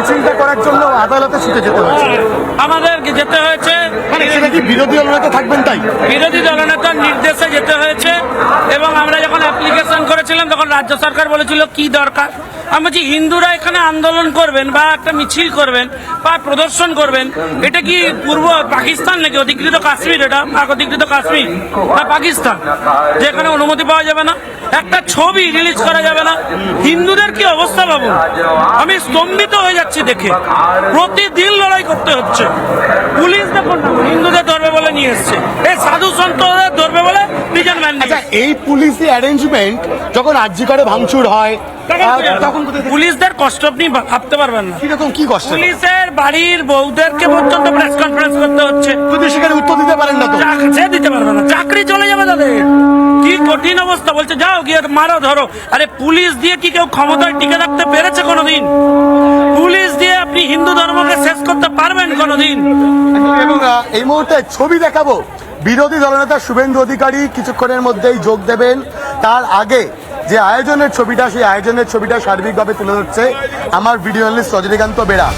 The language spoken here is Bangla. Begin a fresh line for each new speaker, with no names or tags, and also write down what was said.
মিছিলটা করার জন্য আদালতে ছুটে যেতে হয়েছে।
আমাদের যেতে হয়েছে,
মানে সেটা কি বিরোধী দলনেতা থাকবেন তাই?
বিরোধী দলনেতার নির্দেশে যেতে হয়েছে। এবং আমরা যখন অ্যাপ্লিকেশন করেছিলাম তখন রাজ্য সরকার বলেছিল কি দরকার। আমি বলছি হিন্দুরা এখানে আন্দোলন করবেন বা একটা মিছিল করবেন বা প্রদর্শন করবেন, এটা কি পূর্ব পাকিস্তান নাকি অধিকৃত কাশ্মীর? এটা অধিকৃত কাশ্মীর না পাকিস্তান যেখানে অনুমতি পাওয়া যাবে না, একটা ছবি রিলিজ করা যাবে না? হিন্দুদের কি অবস্থা ভাবুন। আমি স্তম্ভিত হয়ে যাচ্ছি দেখে। প্রতিদিন লড়াই করতে হচ্ছে। পুলিশ দেখুন না, হিন্দুদের ধরবে বলে নিয়ে এসছে, এই সাধু সন্তদের ধরবে বলে প্রিজন ম্যান।
আচ্ছা, এই পুলিশি অ্যারেঞ্জমেন্ট যখন আরজি করে ভাঙচুর হয় তখন
পুলিশদের কষ্ট আপনি ভাবতে পারবেন না।
কিরকম কি কষ্ট?
পুলিশের বাড়ির বউদেরকে পর্যন্ত প্রেস কনফারেন্স করতে হচ্ছে।
যদি সেখানে উত্তর দিতে পারেন না তো
সে দিতে পারবে না, চাকরি চলে যাবে তাদের। কি কঠিন অবস্থা। বলছে যাও গিয়ে মারো ধরো। আরে পুলিশ দিয়ে কি কেউ ক্ষমতায় টিকে রাখতে পেরেছে কোনোদিন? পুলিশ দিয়ে আপনি হিন্দু ধর্মকে শেষ করতে পারবেন কোনোদিন?
এবং এই মুহূর্তে ছবি দেখাবো। বিরোধী দলনেতা শুভেন্দু অধিকারী কিছুক্ষণের মধ্যেই যোগ দেবেন। তার আগে যে আয়োজনের ছবিটা, সেই আয়োজনের ছবিটা সার্বিকভাবে তুলে ধরছে আমার ভিডিও জার্নালিস্ট রজনীকান্ত বেরা।